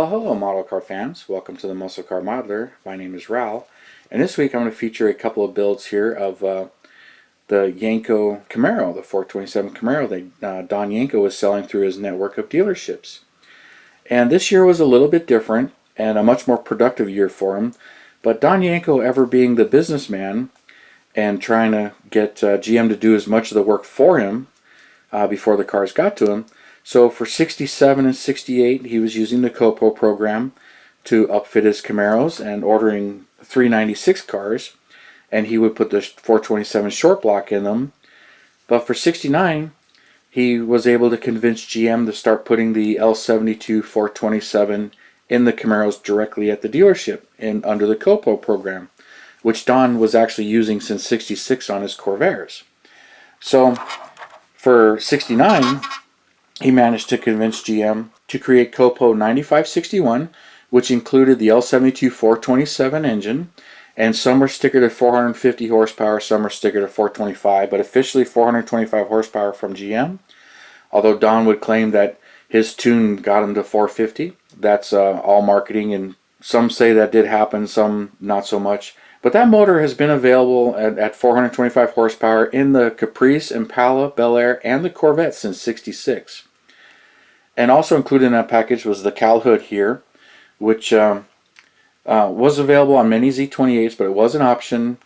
Well, hello model car fans. Welcome to the Muscle Car Modeler. My name is Revell, and this week I'm going to feature a couple of builds here of the Yenko Camaro, the 427 Camaro that Don Yenko was selling through his network of dealerships. And this year was a little bit different and a much more productive year for him, but Don Yenko, ever being the businessman and trying to get GM to do as much of the work for him before the cars got to him. So for 67 and 68, he was using the Copo program to upfit his Camaros and ordering 396 cars, and he would put the 427 short block in them. But for 69, he was able to convince GM to start putting the L72 427 in the Camaros directly at the dealership and under the Copo program, which Don was actually using since 66 on his Corvairs. So for 69, he managed to convince GM to create Copo 9561, which included the L72 427 engine, and some were stickered at 450 horsepower, some were stickered at 425, but officially 425 horsepower from GM, although Don would claim that his tune got him to 450. That's all marketing, and some say that did happen, some not so much. But that motor has been available at 425 horsepower in the Caprice, Impala, Bel Air, and the Corvette since 66. And also included in that package was the Cal hood here, which was available on many Z28s, but it was an option,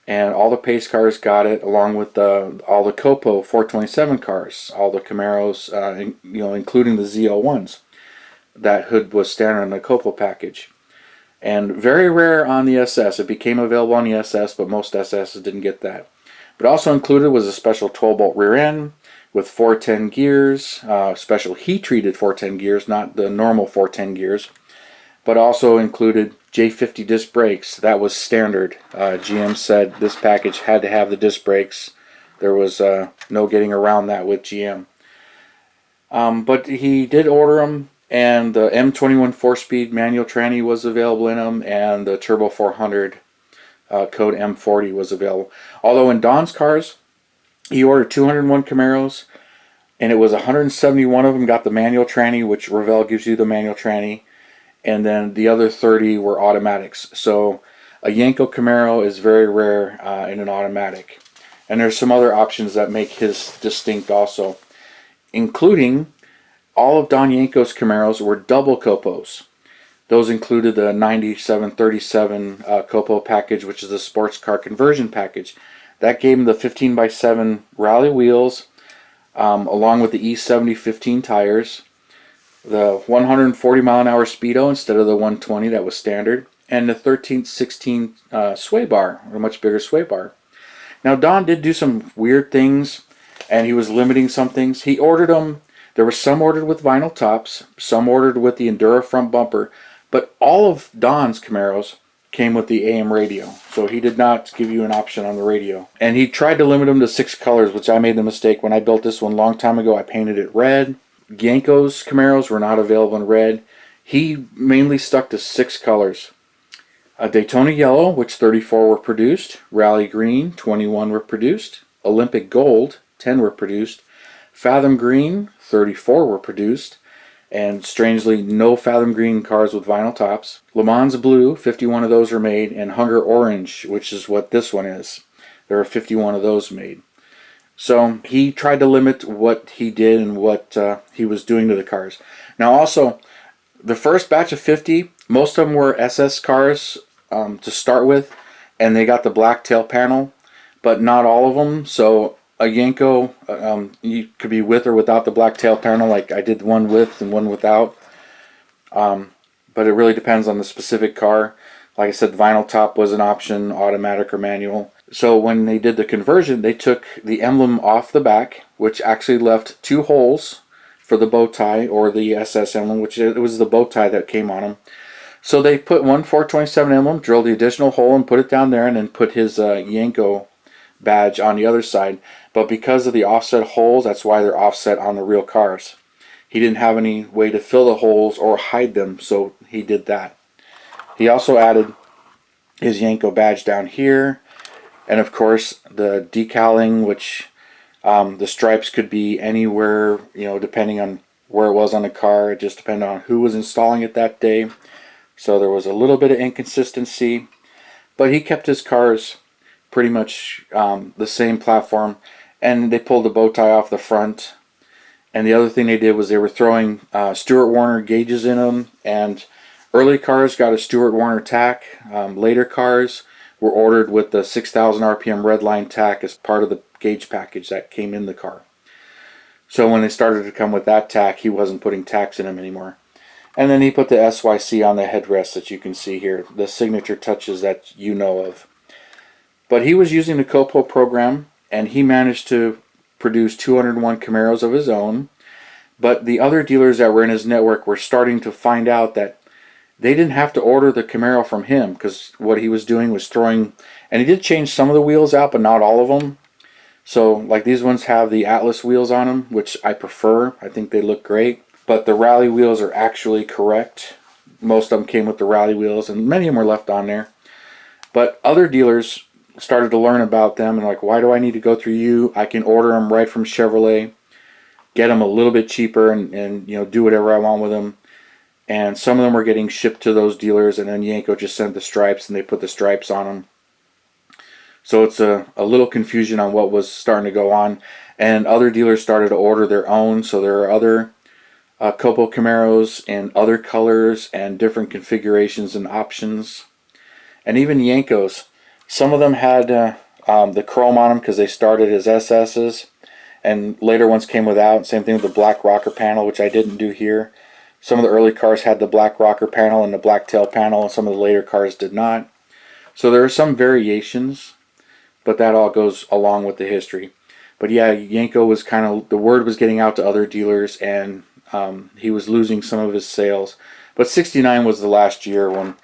and all the pace cars got it, along with all the Copo 427 cars, all the Camaros, including the Z01s. That hood was standard in the Copo package. And very rare on the SS. It became available on the SS, but most SSs didn't get that. But also included was a special 12-bolt rear end with 410 gears, special heat-treated 410 gears, not the normal 410 gears, but also included J50 disc brakes. That was standard. GM said this package had to have the disc brakes. There was no getting around that with GM. But he did order them, and the M21 4-speed manual tranny was available in them, and the Turbo 400 code M40 was available. Although in Don's cars, he ordered 201 Camaros, and it was 171 of them got the manual tranny, which Revell gives you the manual tranny, and then the other 30 were automatics. So a Yenko Camaro is very rare in an automatic. And there's some other options that make his distinct also, including all of Don Yenko's Camaros were double Copos. Those included the 9737 Copo package, which is the sports car conversion package. That gave him the 15x7 rally wheels, along with the E70 15 tires, the 140 mile an hour speedo instead of the 120 that was standard, and the 13/16 sway bar, or a much bigger sway bar. Now Don did do some weird things, and he was limiting some things. He ordered them. There were some ordered with vinyl tops, some ordered with the Endura front bumper, but all of Don's Camaros came with the AM radio, so he did not give you an option on the radio. And he tried to limit them to 6 colors, which I made the mistake when I built this one a long time ago. I painted it red. Yenko's Camaros were not available in red. He mainly stuck to 6 colors. Daytona Yellow, which 34 were produced. Rally Green, 21 were produced. Olympic Gold, 10 were produced. Fathom Green, 34 were produced. And strangely, no Fathom Green cars with vinyl tops. Le Mans Blue, 51 of those were made, and Hunger Orange, which is what this one is. There are 51 of those made. So he tried to limit what he did and what he was doing to the cars. Now also, the first batch of 50, most of them were SS cars to start with, and they got the black tail panel, but not all of them. So a Yenko, you could be with or without the black tail panel, like I did one with and one without. But it really depends on the specific car. Like I said, vinyl top was an option, automatic or manual. So when they did the conversion, they took the emblem off the back, which actually left 2 holes for the bow tie, or the SS emblem, which it was the bow tie that came on them. So they put one 427 emblem, drilled the additional hole and put it down there, and then put his Yenko badge on the other side. But because of the offset holes, that's why they're offset on the real cars. He didn't have any way to fill the holes or hide them, so he did that. He also added his Yenko badge down here, and of course the decaling, which the stripes could be anywhere, depending on where it was on the car. It just depended on who was installing it that day. So there was a little bit of inconsistency, but he kept his cars pretty much the same platform, and they pulled the bow tie off the front. And the other thing they did was they were throwing Stewart Warner gauges in them, and early cars got a Stewart Warner tack. Later cars were ordered with the 6,000 RPM redline tack as part of the gauge package that came in the car. So when they started to come with that tack, he wasn't putting tacks in them anymore. And then he put the SYC on the headrest that you can see here, the signature touches that you know of. But he was using the Copo program, and he managed to produce 201 Camaros of his own. But the other dealers that were in his network were starting to find out that they didn't have to order the Camaro from him, because what he was doing was throwing, and he did change some of the wheels out, but not all of them. So like these ones have the Atlas wheels on them, which I prefer. I think they look great. But the rally wheels are actually correct. Most of them came with the rally wheels, and many of them were left on there. But other dealers started to learn about them and like, why do I need to go through you? I can order them right from Chevrolet, get them a little bit cheaper, and you know, do whatever I want with them. And some of them were getting shipped to those dealers, and then Yenko just sent the stripes and they put the stripes on them. So it's a little confusion on what was starting to go on. And other dealers started to order their own, so there are other Copo Camaros in other colors and different configurations and options. And even Yenkos. Some of them had the chrome on them because they started as SS's, and later ones came without. Same thing with the black rocker panel, which I didn't do here. Some of the early cars had the black rocker panel and the black tail panel, and some of the later cars did not. So there are some variations, but that all goes along with the history. But yeah, Yenko was kind of, the word was getting out to other dealers, and he was losing some of his sales. But '69 was the last year when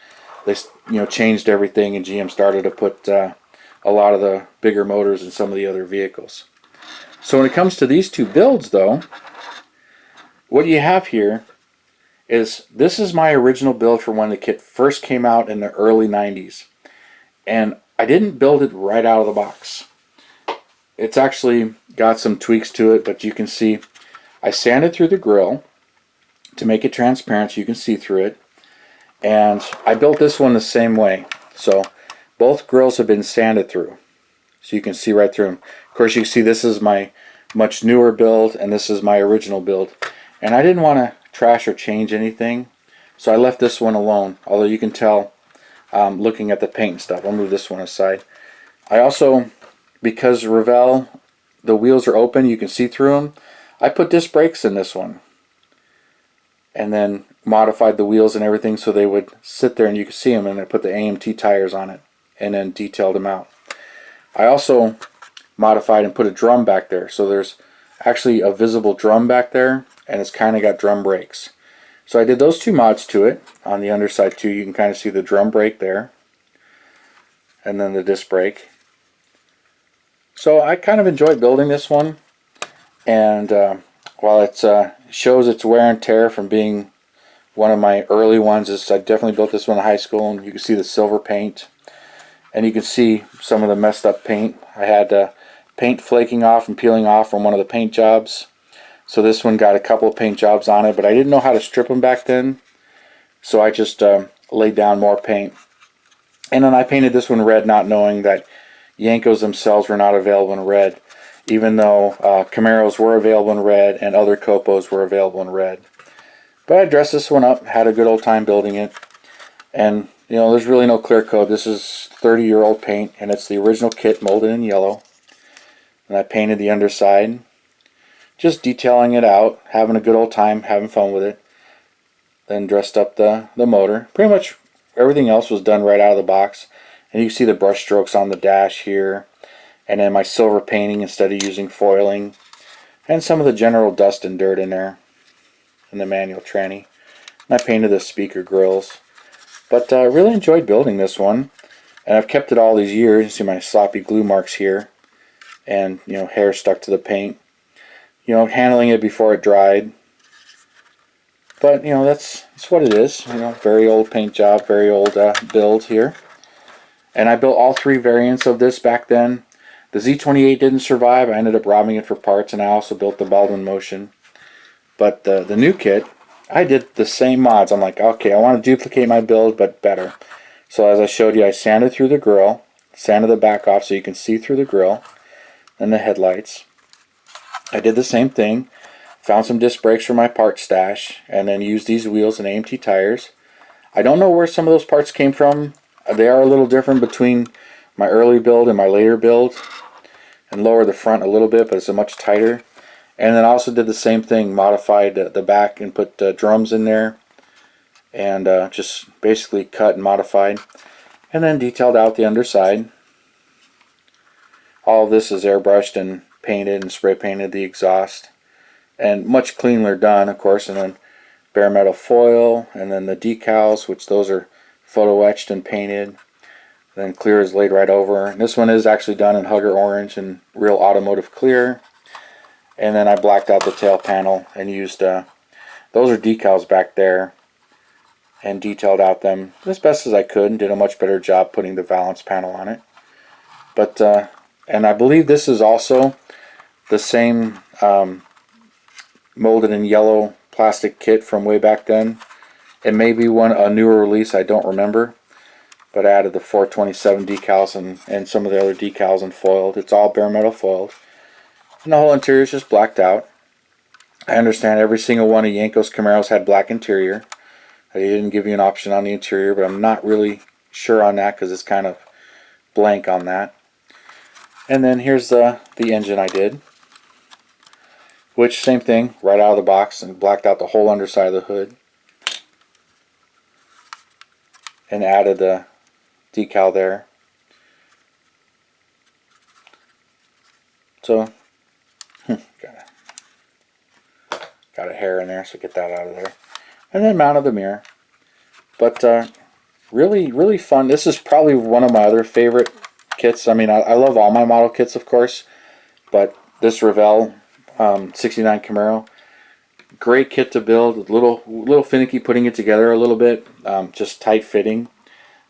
they, you know, changed everything, and GM started to put a lot of the bigger motors in some of the other vehicles. So when it comes to these two builds, though, what you have here is, this is my original build for when the kit first came out in the early 90s. And I didn't build it right out of the box. It's actually got some tweaks to it, but you can see I sanded through the grill to make it transparent so you can see through it. And I built this one the same way. So both grills have been sanded through, so you can see right through them. Of course, you can see this is my much newer build, and this is my original build. And I didn't want to trash or change anything, so I left this one alone. Although you can tell looking at the paint and stuff. I'll move this one aside. I also, because Revell, the wheels are open, you can see through them, I put disc brakes in this one. And then modified the wheels and everything so they would sit there and you could see them, and I put the AMT tires on it and then detailed them out. I also modified and put a drum back there, so there's actually a visible drum back there, and it's kind of got drum brakes. So I did those two mods to it. On the underside too, you can kind of see the drum brake there, and then the disc brake. So I kind of enjoyed building this one, and while it shows its wear and tear from being one of my early ones, I definitely built this one in high school, and you can see the silver paint, and you can see some of the messed up paint. I had paint flaking off and peeling off from one of the paint jobs. So this one got a couple of paint jobs on it, but I didn't know how to strip them back then, so I just laid down more paint. And then I painted this one red, not knowing that Yenkos themselves were not available in red, even though Camaros were available in red and other Copos were available in red. But I dressed this one up, had a good old time building it, and you know, there's really no clear coat. This is 30-year-old paint, and it's the original kit molded in yellow. And I painted the underside, just detailing it out, having a good old time, having fun with it. Then dressed up the motor. Pretty much everything else was done right out of the box. And you can see the brush strokes on the dash here, and then my silver painting instead of using foiling, and some of the general dust and dirt in there, in the manual tranny. And I painted the speaker grills. But I really enjoyed building this one, and I've kept it all these years. You see my sloppy glue marks here, and you know, hair stuck to the paint. You know, handling it before it dried. But you know, that's what it is. You know, very old paint job, very old build here. And I built all three variants of this back then. The Z28 didn't survive. I ended up robbing it for parts, and I also built the Baldwin Motion. But the new kit, I did the same mods. I'm like, okay, I want to duplicate my build, but better. So as I showed you, I sanded through the grill, sanded the back off so you can see through the grill and the headlights. I did the same thing, found some disc brakes for my part stash, and then used these wheels and AMT tires. I don't know where some of those parts came from. They are a little different between my early build and my later build, and lower the front a little bit, but it's a much tighter. And then I also did the same thing, modified the back and put drums in there, and just basically cut and modified, and then detailed out the underside. All of this is airbrushed and painted and spray painted the exhaust, and much cleaner done, of course. And then bare metal foil, and then the decals, which those are photo etched and painted. Then clear is laid right over. And this one is actually done in Hugger Orange and real automotive clear. And then I blacked out the tail panel and used those are decals back there, and detailed out them as best as I could, and did a much better job putting the valance panel on it. But and I believe this is also the same molded in yellow plastic kit from way back then. It may be a newer release, I don't remember. But I added the 427 decals and some of the other decals and foiled. It's all bare metal foiled. And the whole interior is just blacked out. I understand every single one of Yenko's Camaros had black interior. They didn't give you an option on the interior, but I'm not really sure on that because it's kind of blank on that. And then here's the engine I did, which same thing, right out of the box, and blacked out the whole underside of the hood, and added the decal there. So got a hair in there, so get that out of there. And then mounted the mirror. But really fun. This is probably one of my other favorite kits. I mean, I love all my model kits, of course, but this Revell 69 Camaro, great kit to build. A little finicky putting it together a little bit, just tight fitting,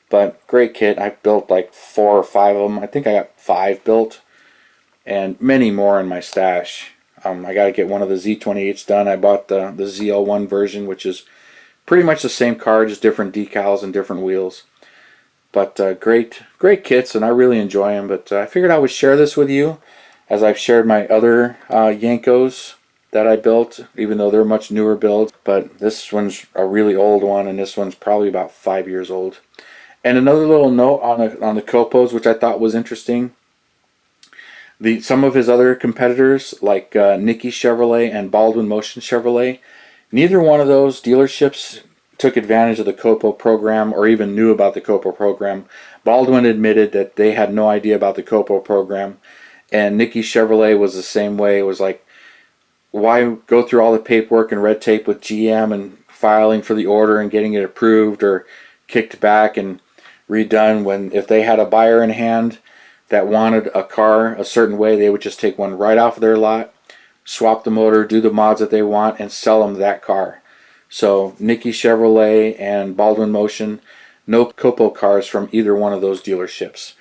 but great kit. I built like 4 or 5 of them. I think I got 5 built, and many more in my stash. I got to get one of the Z28s done. I bought the ZL1 version, which is pretty much the same car, just different decals and different wheels. But great kits, and I really enjoy them. But I figured I would share this with you, as I've shared my other Yenkos that I built, even though they're much newer builds. But this one's a really old one, and this one's probably about 5 years old. And another little note on the Copos, which I thought was interesting. Some of his other competitors, like Nicky Chevrolet and Baldwin Motion Chevrolet, neither one of those dealerships took advantage of the Copo program or even knew about the Copo program. Baldwin admitted that they had no idea about the Copo program, and Nicky Chevrolet was the same way. It was like, why go through all the paperwork and red tape with GM and filing for the order and getting it approved or kicked back and redone, when if they had a buyer in hand that wanted a car a certain way, they would just take one right off of their lot, swap the motor, do the mods that they want, and sell them that car. So Nicky Chevrolet and Baldwin Motion, no Copo cars from either one of those dealerships.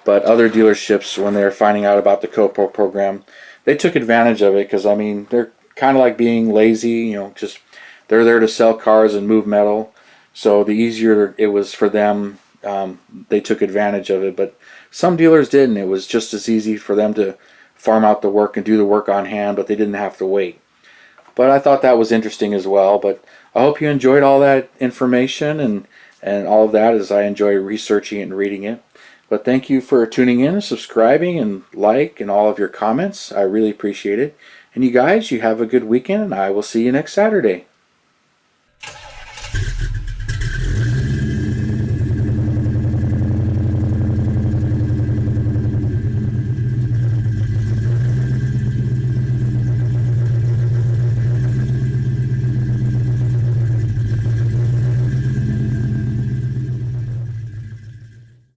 But other dealerships, when they're finding out about the Copo program, they took advantage of it, because I mean, they're kind of like being lazy, just they're there to sell cars and move metal. So the easier it was for them, they took advantage of it. But some dealers didn't. It was just as easy for them to farm out the work and do the work on hand, but they didn't have to wait. But I thought that was interesting as well. But I hope you enjoyed all that information and all of that, as I enjoy researching it and reading it. But thank you for tuning in and subscribing and and all of your comments. I really appreciate it. And you guys, you have a good weekend, and I will see you next Saturday.